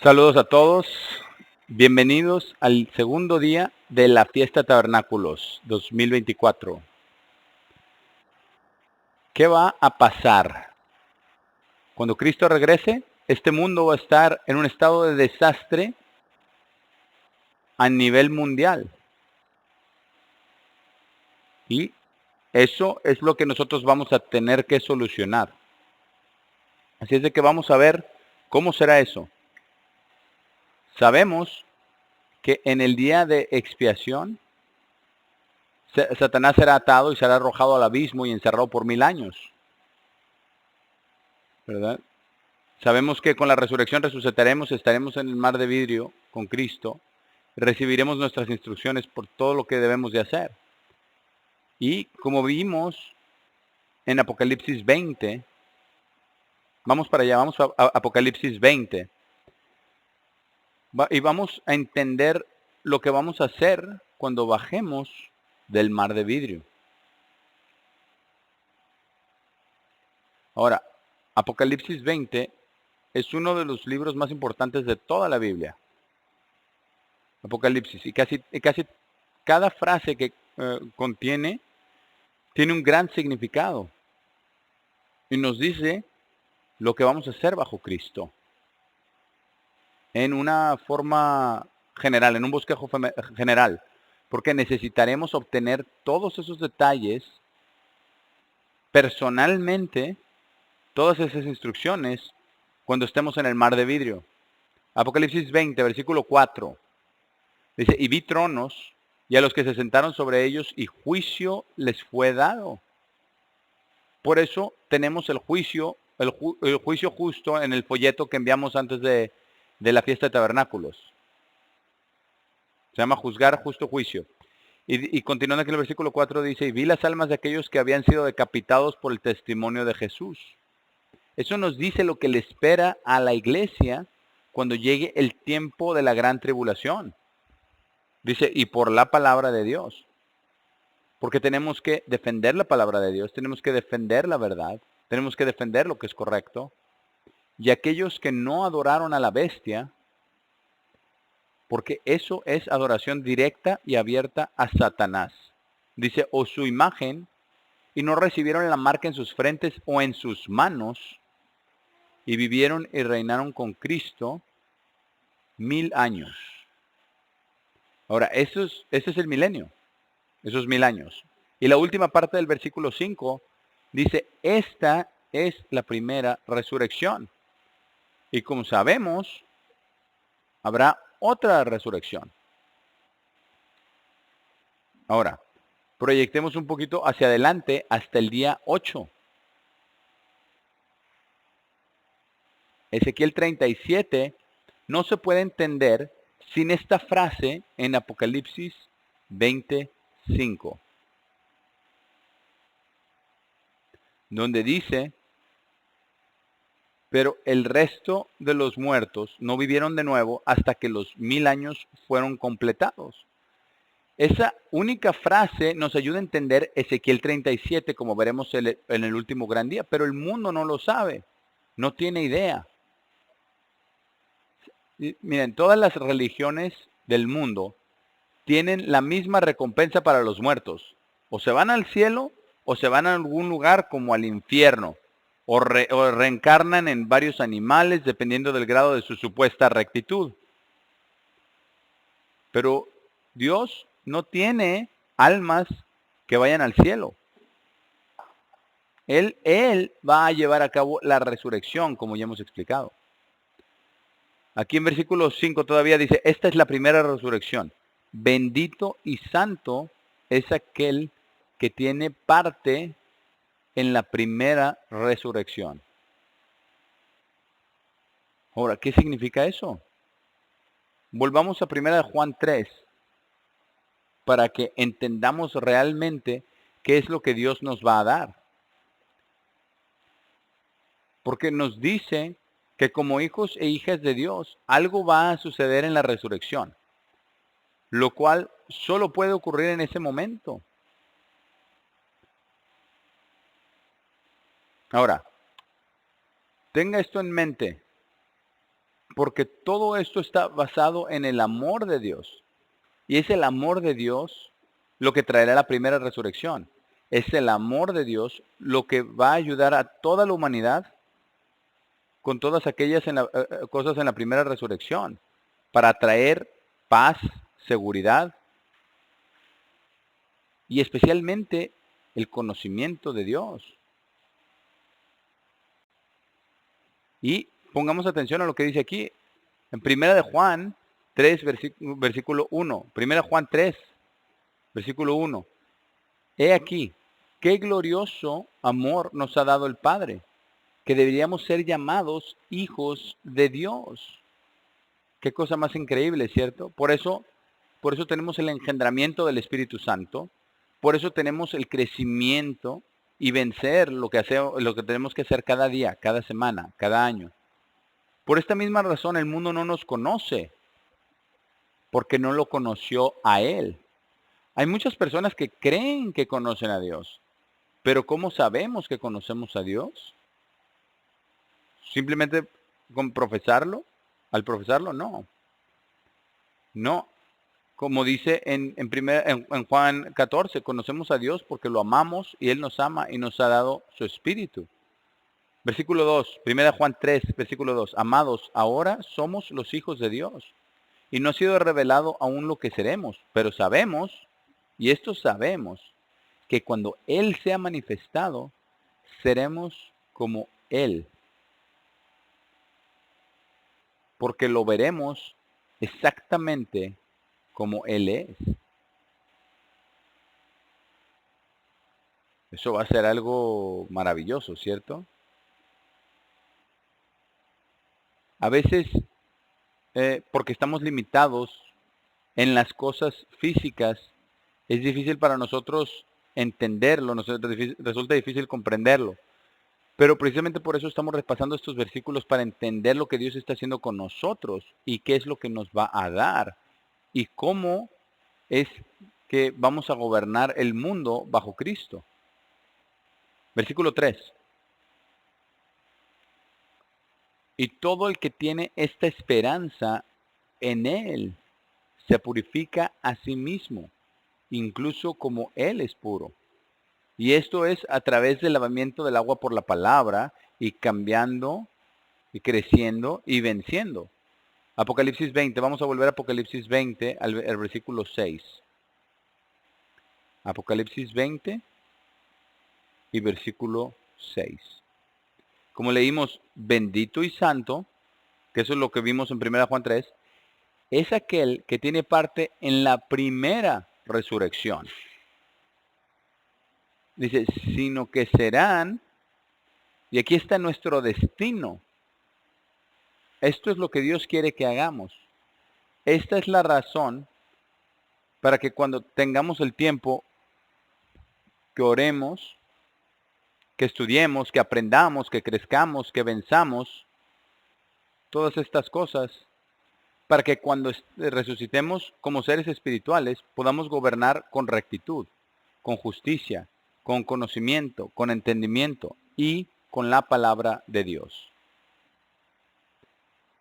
Saludos a todos, bienvenidos al segundo día de la Fiesta Tabernáculos 2024. ¿Qué va a pasar? Cuando Cristo regrese, este mundo va a estar en un estado de desastre a nivel mundial. Y eso es lo que nosotros vamos a tener que solucionar. Así es de que vamos a ver cómo será eso. Sabemos que en el día de expiación, Satanás será atado y será arrojado al abismo y encerrado por 1000 años, ¿verdad? Sabemos que con la resurrección resucitaremos, estaremos en el mar de vidrio con Cristo, recibiremos nuestras instrucciones por todo lo que debemos de hacer. Y como vimos en Apocalipsis 20, vamos para allá, vamos a Apocalipsis 20, y vamos a entender lo que vamos a hacer cuando bajemos del mar de vidrio. Ahora, Apocalipsis 20 es uno de los libros más importantes de toda la Biblia. Apocalipsis, y casi cada frase que contiene tiene un gran significado y nos dice lo que vamos a hacer bajo Cristo en una forma general, en un bosquejo general, porque necesitaremos obtener todos esos detalles personalmente, todas esas instrucciones cuando estemos en el mar de vidrio. Apocalipsis 20, versículo 4, dice, y vi tronos y a los que se sentaron sobre ellos y juicio les fue dado. Por eso tenemos el juicio, el juicio justo en el folleto que enviamos antes de la fiesta de tabernáculos. Se llama juzgar, justo, juicio. Y continuando aquí en el versículo 4 dice, y vi las almas de aquellos que habían sido decapitados por el testimonio de Jesús. Eso nos dice lo que le espera a la iglesia cuando llegue el tiempo de la gran tribulación. Dice, y por la palabra de Dios. Porque tenemos que defender la palabra de Dios, tenemos que defender la verdad, tenemos que defender lo que es correcto. Y aquellos que no adoraron a la bestia, porque eso es adoración directa y abierta a Satanás. Dice, o su imagen, y no recibieron la marca en sus frentes o en sus manos, y vivieron y reinaron con Cristo 1000 años. Ahora, ese es el milenio, esos 1000 años. Y la última parte del versículo 5 dice, esta es la primera resurrección. Y como sabemos, habrá otra resurrección. Ahora, proyectemos un poquito hacia adelante hasta el día 8. Ezequiel 37 no se puede entender sin esta frase en Apocalipsis 25, donde dice, pero el resto de los muertos no vivieron de nuevo hasta que los 1000 años fueron completados. Esa única frase nos ayuda a entender Ezequiel 37, como veremos en el último gran día, pero el mundo no lo sabe, no tiene idea. Y miren, todas las religiones del mundo tienen la misma recompensa para los muertos. O se van al cielo o se van a algún lugar como al infierno. O reencarnan en varios animales dependiendo del grado de su supuesta rectitud. Pero Dios no tiene almas que vayan al cielo. Él va a llevar a cabo la resurrección, como ya hemos explicado. Aquí en versículo 5 todavía dice, esta es la primera resurrección. Bendito y santo es aquel que tiene parte en la primera resurrección. Ahora, ¿qué significa eso? Volvamos a 1 Juan 3 para que entendamos realmente qué es lo que Dios nos va a dar. Porque nos dice que como hijos e hijas de Dios, algo va a suceder en la resurrección, lo cual solo puede ocurrir en ese momento. Ahora, tenga esto en mente. Porque todo esto está basado en el amor de Dios. Y es el amor de Dios lo que traerá la primera resurrección. Es el amor de Dios lo que va a ayudar a toda la humanidad con todas aquellas cosas en la primera resurrección, para traer paz, seguridad y especialmente el conocimiento de Dios. Y pongamos atención a lo que dice aquí, en Primera de Juan 3, versículo 1. Primera de Juan 3, versículo 1. He aquí, qué glorioso amor nos ha dado el Padre, que deberíamos ser llamados hijos de Dios. Qué cosa más increíble, ¿cierto? Por eso tenemos el engendramiento del Espíritu Santo. Por eso tenemos el crecimiento y vencer lo que tenemos que hacer cada día, cada semana, cada año. Por esta misma razón el mundo no nos conoce, porque no lo conoció a Él. Hay muchas personas que creen que conocen a Dios, pero ¿cómo sabemos que conocemos a Dios? ¿Simplemente con profesarlo? Al profesarlo, no. No, como dice en Juan 14, conocemos a Dios porque lo amamos y Él nos ama y nos ha dado su Espíritu. Versículo 2, 1 Juan 3, versículo 2. Amados, ahora somos los hijos de Dios y no ha sido revelado aún lo que seremos, pero sabemos, y esto sabemos, que cuando Él sea manifestado, seremos como Él, porque lo veremos exactamente como Él es. Eso va a ser algo maravilloso, ¿cierto? A veces, porque estamos limitados en las cosas físicas, es difícil para nosotros entenderlo, resulta difícil comprenderlo. Pero precisamente por eso estamos repasando estos versículos para entender lo que Dios está haciendo con nosotros y qué es lo que nos va a dar y cómo es que vamos a gobernar el mundo bajo Cristo. Versículo 3. Y todo el que tiene esta esperanza en Él se purifica a sí mismo, incluso como Él es puro. Y esto es a través del lavamiento del agua por la palabra y cambiando y creciendo y venciendo. Apocalipsis 20, vamos a volver a Apocalipsis 20 al versículo 6. Apocalipsis 20 y versículo 6. Como leímos, bendito y santo, que eso es lo que vimos en 1 Juan 3, es aquel que tiene parte en la primera resurrección. Dice, sino que serán, y aquí está nuestro destino. Esto es lo que Dios quiere que hagamos. Esta es la razón para que cuando tengamos el tiempo, que oremos, que estudiemos, que aprendamos, que crezcamos, que venzamos, todas estas cosas, para que cuando resucitemos como seres espirituales podamos gobernar con rectitud, con justicia, con conocimiento, con entendimiento y con la palabra de Dios.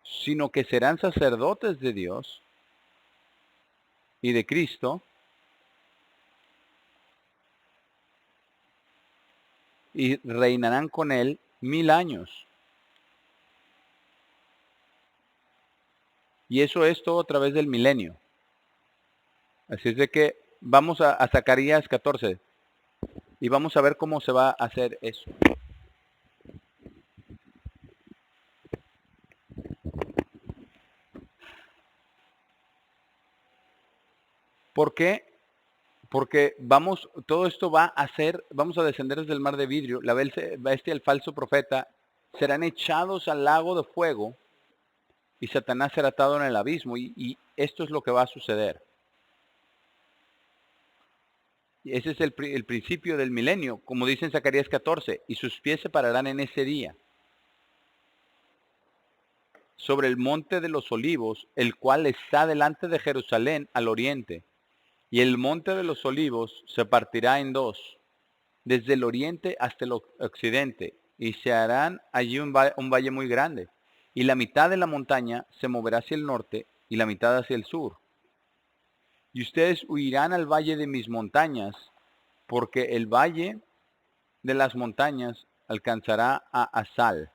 Sino que serán sacerdotes de Dios y de Cristo y reinarán con Él 1000 años. Y eso es todo a través del milenio. Así es de que vamos a Zacarías 14 y vamos a ver cómo se va a hacer eso. ¿Por qué? Porque todo esto vamos a descender desde el mar de vidrio, la bestia y el falso profeta serán echados al lago de fuego y Satanás será atado en el abismo y esto es lo que va a suceder. Y ese es el principio del milenio, como dice en Zacarías 14, y sus pies se pararán en ese día sobre el monte de los olivos, el cual está delante de Jerusalén al oriente. Y el monte de los olivos se partirá en dos, desde el oriente hasta el occidente, y se harán allí un valle muy grande. y la mitad de la montaña se moverá hacia el norte y la mitad hacia el sur. Y ustedes huirán al valle de mis montañas, porque el valle de las montañas alcanzará a Asal.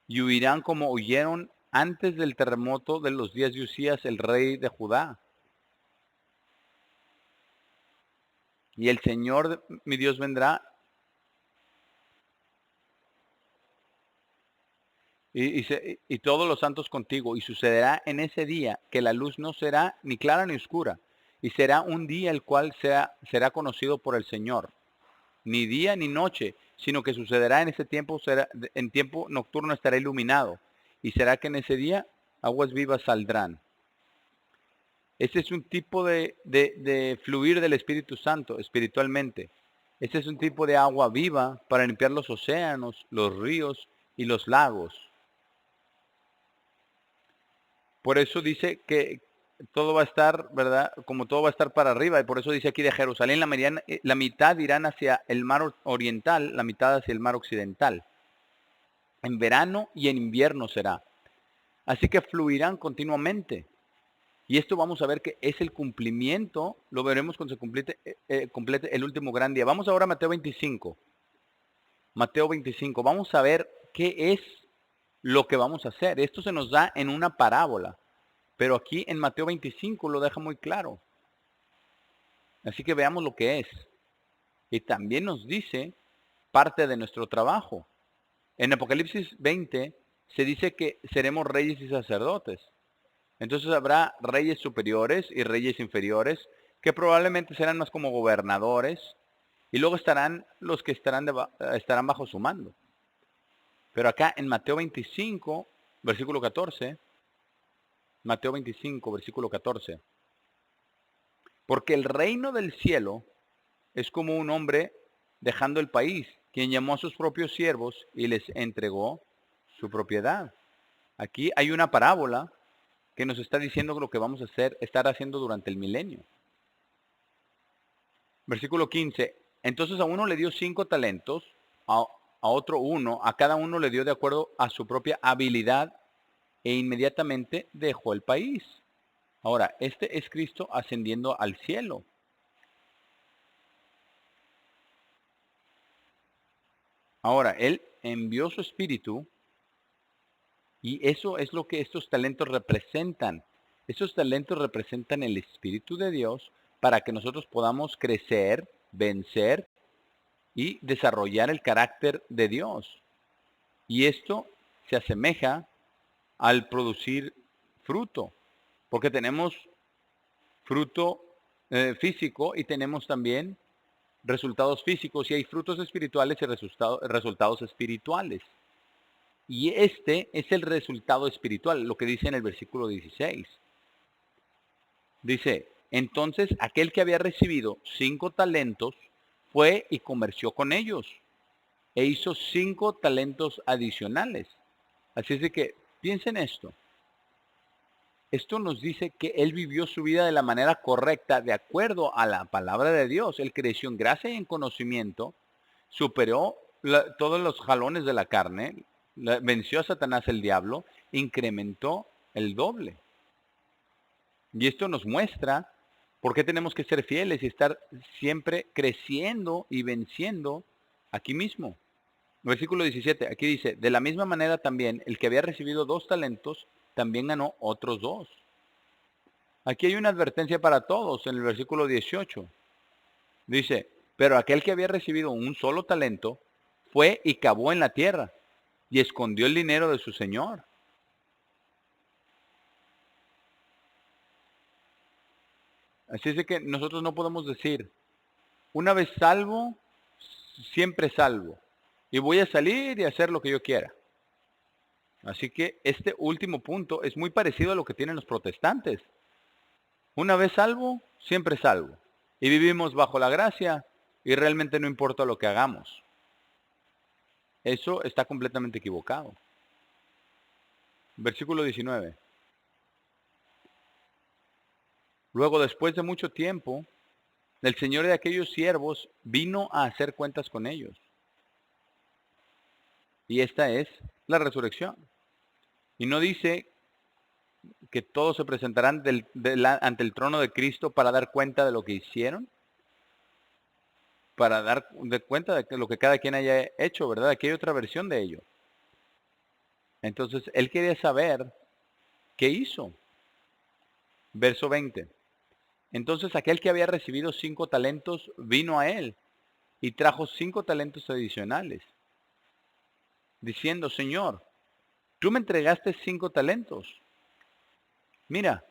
Y huirán como huyeron antes del terremoto de los días de Usías, el rey de Judá. Y el Señor, mi Dios, vendrá y todos los santos contigo. Y sucederá en ese día que la luz no será ni clara ni oscura. Y será un día el cual será conocido por el Señor. Ni día ni noche, sino que sucederá en ese tiempo, en tiempo nocturno estará iluminado. Y será que en ese día aguas vivas saldrán. Este es un tipo de fluir del Espíritu Santo espiritualmente. Este es un tipo de agua viva para limpiar los océanos, los ríos y los lagos. Por eso dice que todo va a estar, ¿verdad? Como todo va a estar para arriba. Y por eso dice aquí de Jerusalén, la mitad irán hacia el mar oriental, la mitad hacia el mar occidental. En verano y en invierno será. Así que fluirán continuamente. Y esto vamos a ver que es el cumplimiento, lo veremos cuando se complete el último gran día. Vamos ahora a Mateo 25. Mateo 25. Vamos a ver qué es lo que vamos a hacer. Esto se nos da en una parábola. Pero aquí en Mateo 25 lo deja muy claro. Así que veamos lo que es. Y también nos dice parte de nuestro trabajo. En Apocalipsis 20 se dice que seremos reyes y sacerdotes. Entonces habrá reyes superiores y reyes inferiores, que probablemente serán más como gobernadores, y luego estarán los que estarán bajo su mando. Pero acá en Mateo 25, versículo 14, Mateo 25, versículo 14, porque el reino del cielo es como un hombre dejando el país, quien llamó a sus propios siervos y les entregó su propiedad. Aquí hay una parábola que nos está diciendo lo que vamos a estar haciendo durante el milenio. Versículo 15. Entonces a uno le dio 5 talentos, a otro 1, a cada uno le dio de acuerdo a su propia habilidad e inmediatamente dejó el país. Ahora, este es Cristo ascendiendo al cielo. Ahora, Él envió su espíritu y eso es lo que estos talentos representan. Estos talentos representan el Espíritu de Dios para que nosotros podamos crecer, vencer y desarrollar el carácter de Dios. Y esto se asemeja al producir fruto, porque tenemos fruto físico y tenemos también resultados físicos y hay frutos espirituales y resultados espirituales. Y este es el resultado espiritual, lo que dice en el versículo 16. Dice, entonces aquel que había recibido 5 talentos fue y comerció con ellos e hizo 5 talentos adicionales. Así es de que piensen esto. Esto nos dice que él vivió su vida de la manera correcta, de acuerdo a la palabra de Dios. Él creció en gracia y en conocimiento, superó todos los jalones de la carne, venció a Satanás el diablo, incrementó el doble. Y esto nos muestra por qué tenemos que ser fieles y estar siempre creciendo y venciendo aquí mismo. Versículo 17, aquí dice, de la misma manera también, el que había recibido 2 talentos, también ganó otros 2. Aquí hay una advertencia para todos en el versículo 18. Dice, pero aquel que había recibido un solo talento, fue y cavó en la tierra y escondió el dinero de su señor. Así es de que nosotros no podemos decir, una vez salvo, siempre salvo. Y voy a salir y hacer lo que yo quiera. Así que este último punto es muy parecido a lo que tienen los protestantes. Una vez salvo, siempre salvo. Y vivimos bajo la gracia y realmente no importa lo que hagamos. Eso está completamente equivocado. Versículo 19. Luego, después de mucho tiempo, el Señor de aquellos siervos vino a hacer cuentas con ellos. Y esta es la resurrección. Y no dice que todos se presentarán ante el trono de Cristo para dar cuenta de lo que hicieron, para dar cuenta de lo que cada quien haya hecho, ¿verdad? Aquí hay otra versión de ello. Entonces, él quería saber qué hizo. Verso 20. Entonces aquel que había recibido 5 talentos vino a él y trajo 5 talentos adicionales, diciendo, Señor, tú me entregaste 5 talentos. Mira,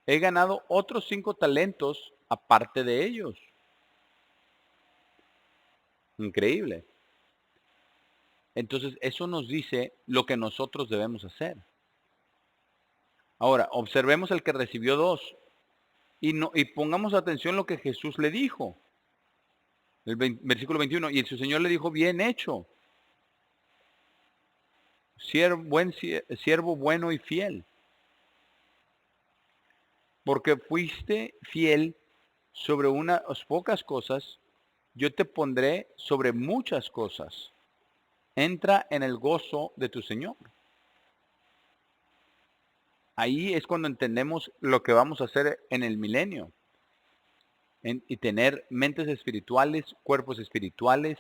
he ganado otros 5 talentos aparte de ellos. Increíble. Entonces eso nos dice lo que nosotros debemos hacer. Ahora, observemos el que recibió 2 y pongamos atención lo que Jesús le dijo. Versículo 21, y su Señor le dijo, bien hecho, siervo bueno y fiel, porque fuiste fiel sobre unas pocas cosas, yo te pondré sobre muchas cosas. Entra en el gozo de tu Señor. Ahí es cuando entendemos lo que vamos a hacer en el milenio. Y tener mentes espirituales, cuerpos espirituales,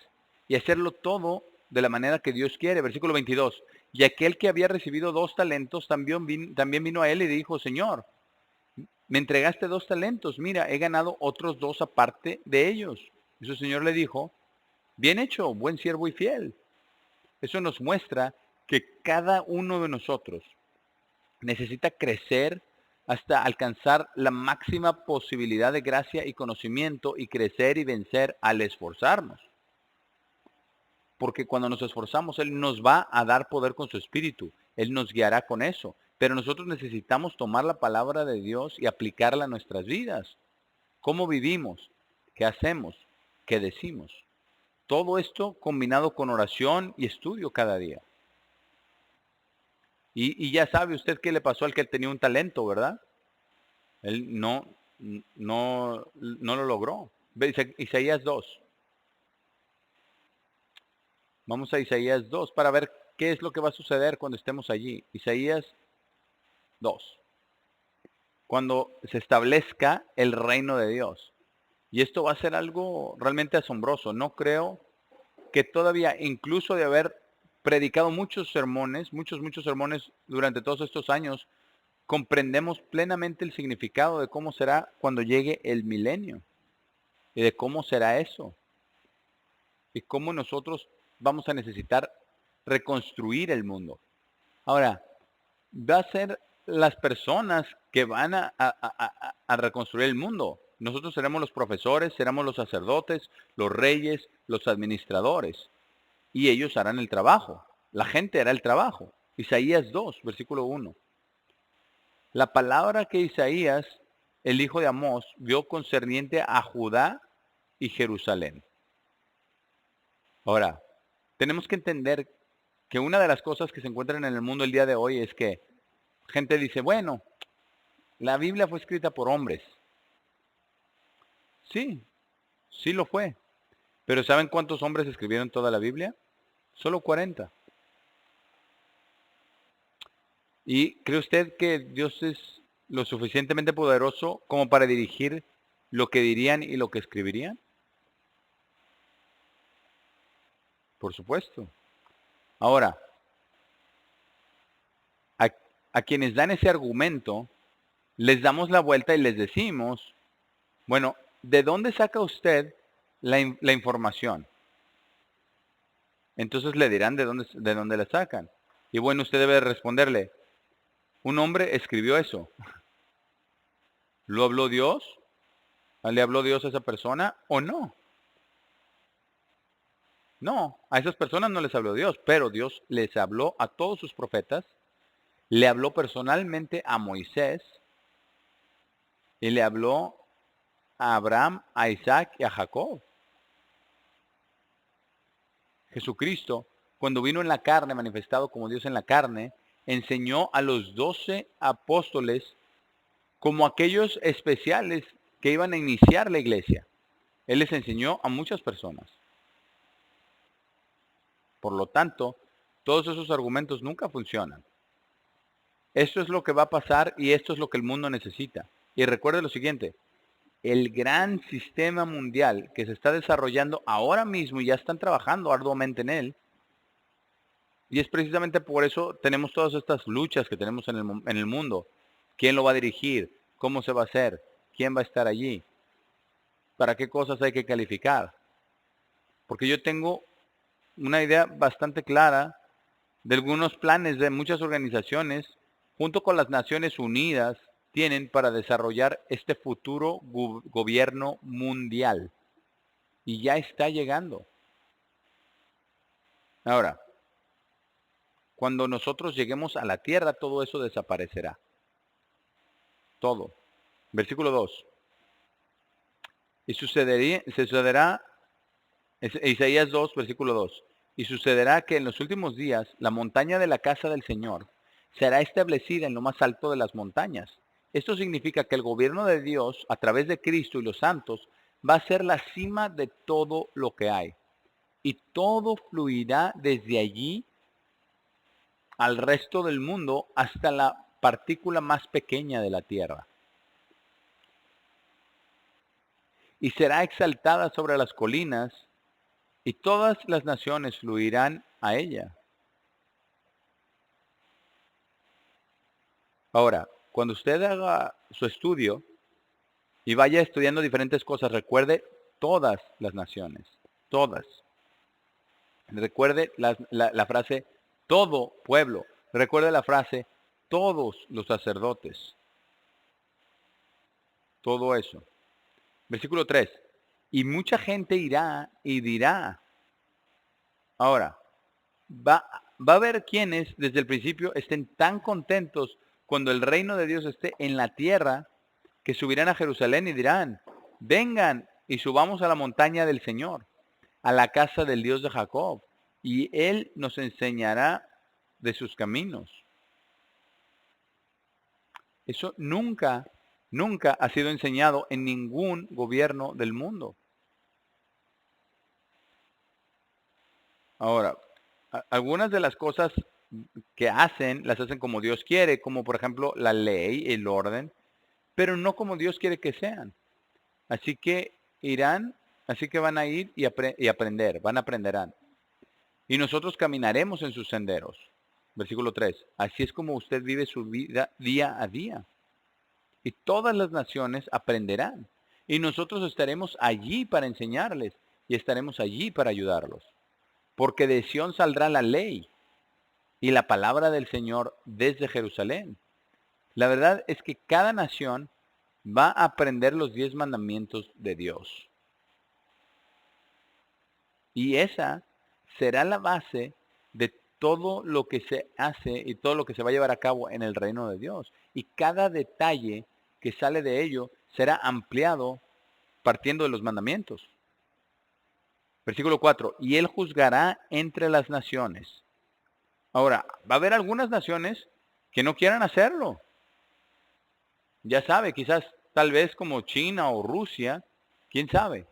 y hacerlo todo de la manera que Dios quiere. Versículo 22. Y aquel que había recibido 2 talentos también vino a él y dijo, Señor, me entregaste 2 talentos, mira, he ganado otros 2 aparte de ellos. Y su Señor le dijo, bien hecho, buen siervo y fiel. Eso nos muestra que cada uno de nosotros necesita crecer hasta alcanzar la máxima posibilidad de gracia y conocimiento y crecer y vencer al esforzarnos. Porque cuando nos esforzamos, Él nos va a dar poder con su espíritu. Él nos guiará con eso. Pero nosotros necesitamos tomar la palabra de Dios y aplicarla a nuestras vidas. ¿Cómo vivimos? ¿Qué hacemos? ¿Qué decimos? Todo esto combinado con oración y estudio cada día. Y ya sabe usted qué le pasó al que tenía un talento, ¿verdad? Él no lo logró. Isaías 2. Vamos a Isaías 2 para ver qué es lo que va a suceder cuando estemos allí. Isaías 2. Cuando se establezca el reino de Dios. Y esto va a ser algo realmente asombroso. No creo que todavía, incluso de haber predicado muchos sermones durante todos estos años, comprendemos plenamente el significado de cómo será cuando llegue el milenio. Y de cómo será eso. Y cómo nosotros vamos a necesitar reconstruir el mundo. Ahora, va a ser las personas que van a reconstruir el mundo. Nosotros seremos los profesores, seremos los sacerdotes, los reyes, los administradores. Y ellos harán el trabajo. La gente hará el trabajo. Isaías 2, versículo 1. La palabra que Isaías, el hijo de Amós, vio concerniente a Judá y Jerusalén. Ahora, tenemos que entender que una de las cosas que se encuentran en el mundo el día de hoy es que gente dice, bueno, la Biblia fue escrita por hombres. Sí, sí lo fue. Pero ¿saben cuántos hombres escribieron toda la Biblia? Solo 40. ¿Y cree usted que Dios es lo suficientemente poderoso como para dirigir lo que dirían y lo que escribirían? Por supuesto. Ahora, a, a quienes dan ese argumento, les damos la vuelta y les decimos, bueno, ¿de dónde saca usted la información? Entonces le dirán de dónde la sacan. Y bueno, usted debe responderle, un hombre escribió eso. ¿Lo habló Dios? ¿Le habló Dios a esa persona o no? No, a esas personas no les habló Dios, pero Dios les habló a todos sus profetas, le habló personalmente a Moisés y le habló a Abraham, a Isaac y a Jacob. Jesucristo, cuando vino en la carne, manifestado como Dios en la carne, enseñó a los 12 apóstoles como aquellos especiales que iban a iniciar la iglesia. Él les enseñó a muchas personas. Por lo tanto, todos esos argumentos nunca funcionan. Esto es lo que va a pasar y esto es lo que el mundo necesita. Y recuerde lo siguiente, el gran sistema mundial que se está desarrollando ahora mismo y ya están trabajando arduamente en él, y es precisamente por eso tenemos todas estas luchas que tenemos en el mundo. ¿Quién lo va a dirigir? ¿Cómo se va a hacer? ¿Quién va a estar allí? ¿Para qué cosas hay que calificar? Porque yo tengo una idea bastante clara de algunos planes de muchas organizaciones, junto con las Naciones Unidas, tienen para desarrollar este futuro gobierno mundial. Y ya está llegando. Ahora, cuando nosotros lleguemos a la tierra, todo eso desaparecerá. Todo. Versículo 2. Y sucederá, Isaías 2, versículo 2. Y sucederá que en los últimos días la montaña de la casa del Señor será establecida en lo más alto de las montañas. Esto significa que el gobierno de Dios, a través de Cristo y los santos, va a ser la cima de todo lo que hay. Y todo fluirá desde allí al resto del mundo hasta la partícula más pequeña de la tierra. Y será exaltada sobre las colinas y todas las naciones fluirán a ella. Ahora, cuando usted haga su estudio y vaya estudiando diferentes cosas, recuerde todas las naciones, todas. Recuerde la frase todo pueblo. Recuerde la frase todos los sacerdotes. Todo eso. Versículo 3. Y mucha gente irá y dirá. Ahora, va a haber quienes desde el principio estén tan contentos cuando el reino de Dios esté en la tierra, que subirán a Jerusalén y dirán, vengan y subamos a la montaña del Señor, a la casa del Dios de Jacob, y Él nos enseñará de sus caminos. Eso nunca, nunca ha sido enseñado en ningún gobierno del mundo. Ahora, algunas de las cosas que hacen, las hacen como Dios quiere, como por ejemplo la ley, el orden, pero no como Dios quiere que sean. Así que irán, así que van a ir y aprender, aprenderán. Y nosotros caminaremos en sus senderos. Versículo 3. Así es como usted vive su vida día a día. Y todas las naciones aprenderán. Y nosotros estaremos allí para enseñarles y estaremos allí para ayudarlos. Porque de Sión saldrá la ley y la palabra del Señor desde Jerusalén. La verdad es que cada nación va a aprender los 10 mandamientos de Dios. Y esa será la base de todo lo que se hace y todo lo que se va a llevar a cabo en el reino de Dios. Y cada detalle que sale de ello será ampliado partiendo de los mandamientos. Versículo 4. Y él juzgará entre las naciones. Ahora, va a haber algunas naciones que no quieran hacerlo. Ya sabe, quizás tal vez como China o Rusia, quién sabe.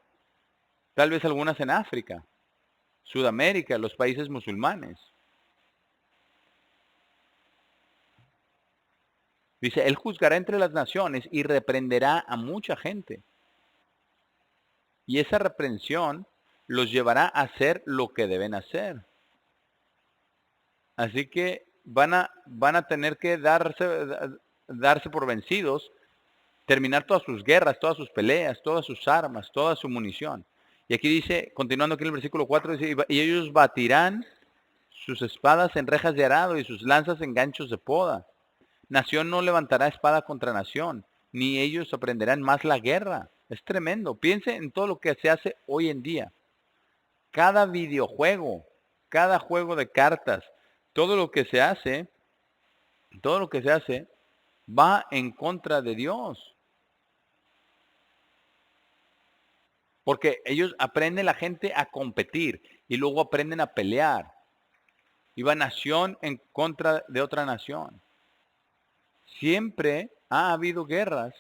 Tal vez algunas en África, Sudamérica, los países musulmanes. Dice, él juzgará entre las naciones y reprenderá a mucha gente. Y esa reprensión los llevará a hacer lo que deben hacer. Así que van a tener que darse por vencidos, terminar todas sus guerras, todas sus peleas, todas sus armas, toda su munición. Y aquí dice, continuando aquí en el versículo 4, dice, y ellos batirán sus espadas en rejas de arado y sus lanzas en ganchos de poda. Nación no levantará espada contra nación, ni ellos aprenderán más la guerra. Es tremendo. Piense en todo lo que se hace hoy en día. Cada videojuego, cada juego de cartas, todo lo que se hace, todo lo que se hace va en contra de Dios. Porque ellos aprenden la gente a competir y luego aprenden a pelear. Y va nación en contra de otra nación. Siempre ha habido guerras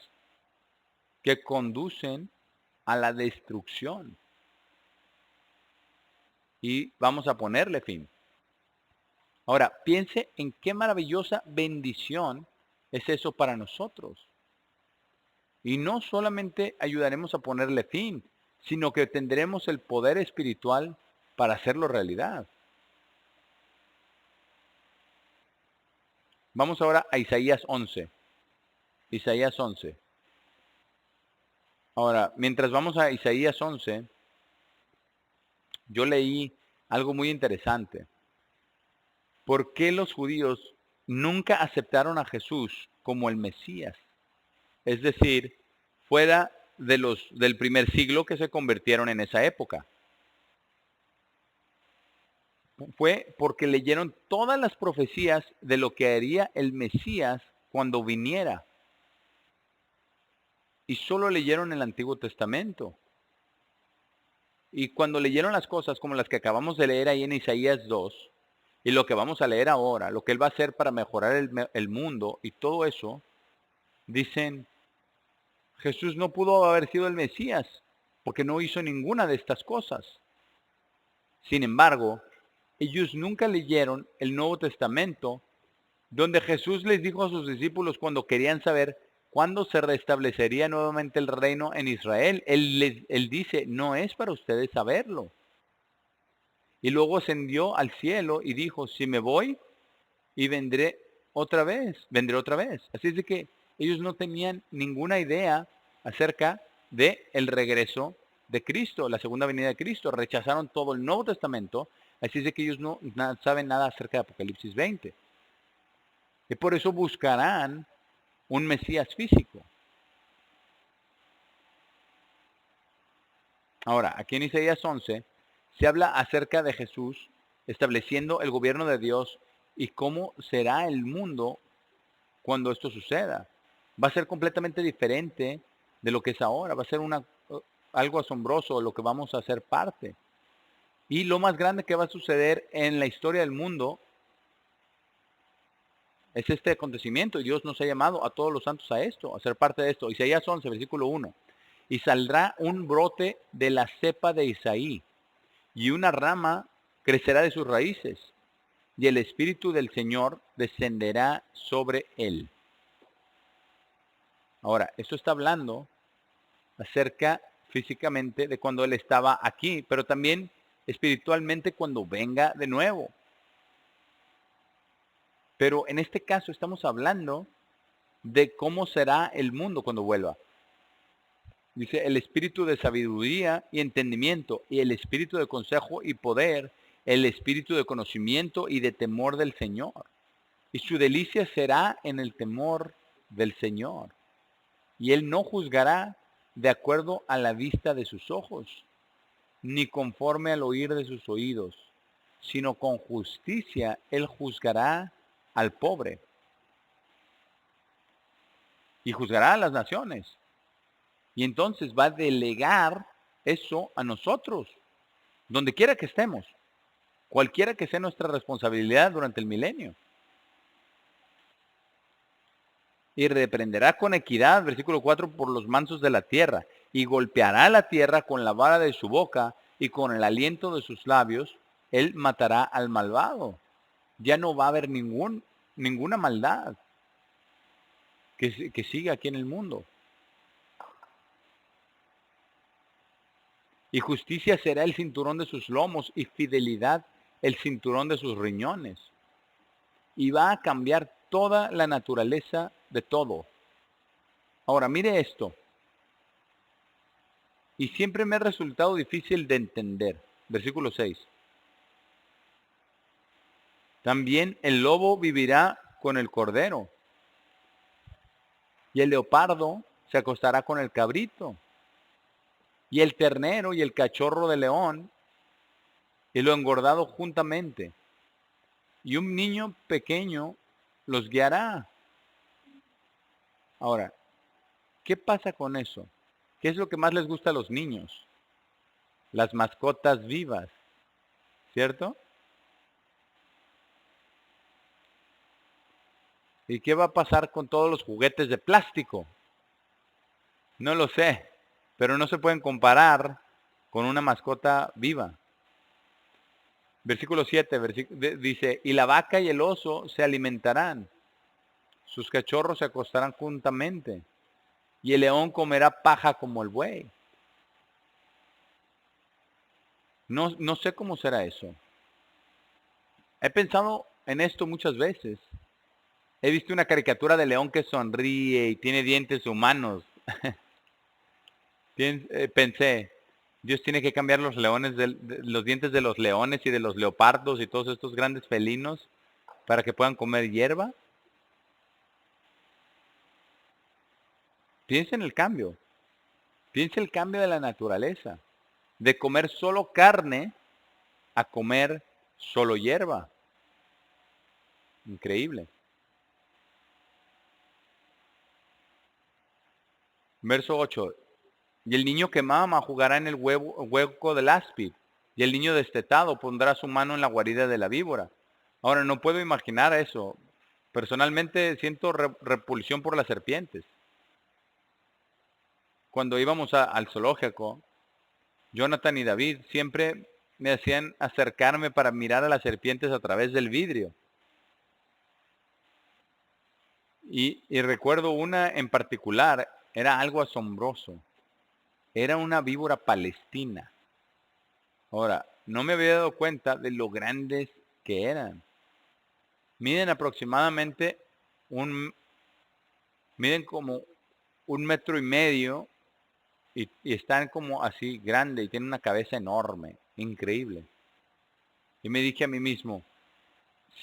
que conducen a la destrucción. Y vamos a ponerle fin. Ahora, piense en qué maravillosa bendición es eso para nosotros. Y no solamente ayudaremos a ponerle fin, sino que tendremos el poder espiritual para hacerlo realidad. Vamos ahora a Isaías 11. Isaías 11. Ahora, mientras vamos a Isaías 11, yo leí algo muy interesante. ¿Por qué los judíos nunca aceptaron a Jesús como el Mesías? Es decir, fuera del primer siglo que se convirtieron en esa época. Fue porque leyeron todas las profecías de lo que haría el Mesías cuando viniera. Y solo leyeron el Antiguo Testamento. Y cuando leyeron las cosas como las que acabamos de leer ahí en Isaías 2, y lo que vamos a leer ahora, lo que Él va a hacer para mejorar el mundo y todo eso, dicen, Jesús no pudo haber sido el Mesías, porque no hizo ninguna de estas cosas. Sin embargo, ellos nunca leyeron el Nuevo Testamento, donde Jesús les dijo a sus discípulos cuando querían saber cuándo se restablecería nuevamente el reino en Israel. Él dice, no es para ustedes saberlo. Y luego ascendió al cielo y dijo, si me voy y vendré otra vez. Así es de que ellos no tenían ninguna idea acerca de el regreso de Cristo, la segunda venida de Cristo. Rechazaron todo el Nuevo Testamento, así es de que ellos no saben nada acerca de Apocalipsis 20. Y por eso buscarán un Mesías físico. Ahora, aquí en Isaías 11 se habla acerca de Jesús estableciendo el gobierno de Dios y cómo será el mundo cuando esto suceda. Va a ser completamente diferente de lo que es ahora. Va a ser algo asombroso lo que vamos a hacer parte. Y lo más grande que va a suceder en la historia del mundo es este acontecimiento. Y Dios nos ha llamado a todos los santos a esto, a ser parte de esto. Isaías 11, versículo 1. Y saldrá un brote de la cepa de Isaí, y una rama crecerá de sus raíces, y el Espíritu del Señor descenderá sobre él. Ahora, esto está hablando acerca físicamente de cuando Él estaba aquí, pero también espiritualmente cuando venga de nuevo. Pero en este caso estamos hablando de cómo será el mundo cuando vuelva. Dice, el espíritu de sabiduría y entendimiento, y el espíritu de consejo y poder, el espíritu de conocimiento y de temor del Señor. Y su delicia será en el temor del Señor. Y Él no juzgará de acuerdo a la vista de sus ojos, ni conforme al oír de sus oídos, sino con justicia Él juzgará al pobre y juzgará a las naciones. Y entonces va a delegar eso a nosotros, donde quiera que estemos, cualquiera que sea nuestra responsabilidad durante el milenio. Y reprenderá con equidad, versículo 4, por los mansos de la tierra, y golpeará la tierra con la vara de su boca, y con el aliento de sus labios, Él matará al malvado. Ya no va a haber ninguna maldad que siga aquí en el mundo. Y justicia será el cinturón de sus lomos, y fidelidad el cinturón de sus riñones. Y va a cambiar toda la naturaleza de todo. Ahora, mire esto. Y siempre me ha resultado difícil de entender. Versículo 6. También el lobo vivirá con el cordero, y el leopardo se acostará con el cabrito, y el ternero y el cachorro de león, y lo engordado juntamente. Y un niño pequeño los guiará. Ahora, ¿qué pasa con eso? ¿Qué es lo que más les gusta a los niños? Las mascotas vivas, ¿cierto? ¿Y qué va a pasar con todos los juguetes de plástico? No lo sé, pero no se pueden comparar con una mascota viva. Versículo 7 dice, y la vaca y el oso se alimentarán, sus cachorros se acostarán juntamente, y el león comerá paja como el buey. No sé cómo será eso. He pensado en esto muchas veces. He visto una caricatura de león que sonríe y tiene dientes humanos. Pensé, Dios tiene que cambiar los los dientes de los leones y de los leopardos y todos estos grandes felinos para que puedan comer hierba. Piensa en el cambio. Piensa el cambio de la naturaleza. De comer solo carne a comer solo hierba. Increíble. Verso 8. Y el niño que mama jugará en el hueco del áspid, y el niño destetado pondrá su mano en la guarida de la víbora. Ahora, no puedo imaginar eso. Personalmente siento repulsión por las serpientes. Cuando íbamos al zoológico, Jonathan y David siempre me hacían acercarme para mirar a las serpientes a través del vidrio. Y recuerdo una en particular, era algo asombroso. Era una víbora palestina. Ahora, no me había dado cuenta de lo grandes que eran. Miden aproximadamente un, miden como 1,5 metros y están como así grande y tienen una cabeza enorme, increíble. Y me dije a mí mismo,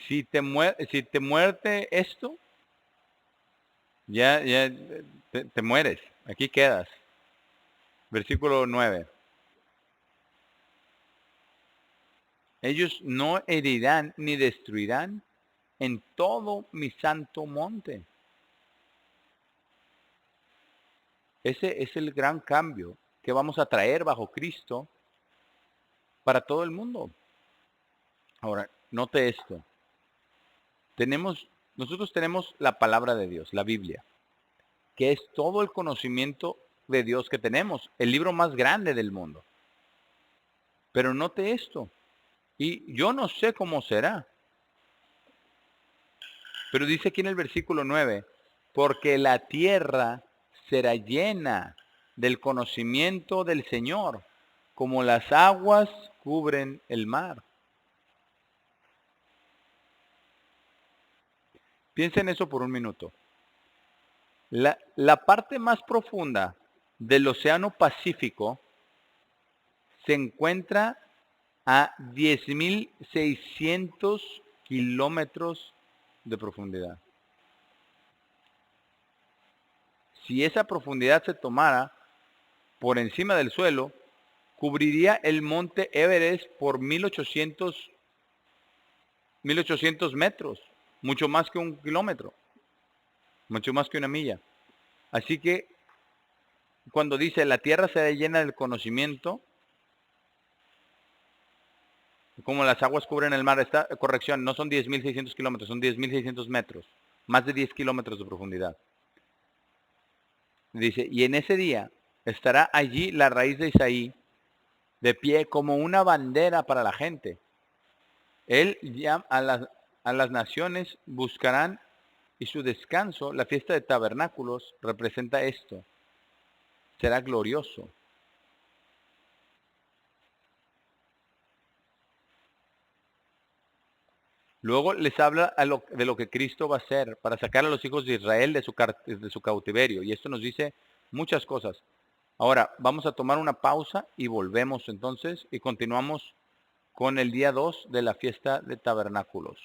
si te muerde esto, ya te mueres, aquí quedas. Versículo 9. Ellos no herirán ni destruirán en todo mi santo monte. Ese es el gran cambio que vamos a traer bajo Cristo para todo el mundo. Ahora, note esto. Nosotros tenemos la palabra de Dios, la Biblia, que es todo el conocimiento de Dios que tenemos, el libro más grande del mundo. Pero note esto, y yo no sé cómo será, pero dice aquí en el versículo 9, porque la tierra será llena del conocimiento del Señor, como las aguas cubren el mar. Piensa en eso por un minuto. La parte más profunda del Océano Pacífico se encuentra a 10,600 kilómetros de profundidad. Si esa profundidad se tomara por encima del suelo, cubriría el monte Everest por 1,800 metros, mucho más que 1 kilómetro, mucho más que 1 milla. Así que cuando dice la tierra será llena del conocimiento, como las aguas cubren el mar, corrección, no son 10,600 kilómetros, son 10,600 metros, más de 10 kilómetros de profundidad. Dice, y en ese día estará allí la raíz de Isaí, de pie como una bandera para la gente. Él ya a las naciones buscarán, y su descanso, la fiesta de tabernáculos, representa esto. Será glorioso. Luego les habla de lo que Cristo va a hacer para sacar a los hijos de Israel de su cautiverio. Y esto nos dice muchas cosas. Ahora, vamos a tomar una pausa y volvemos entonces y continuamos con el día 2 de la fiesta de tabernáculos.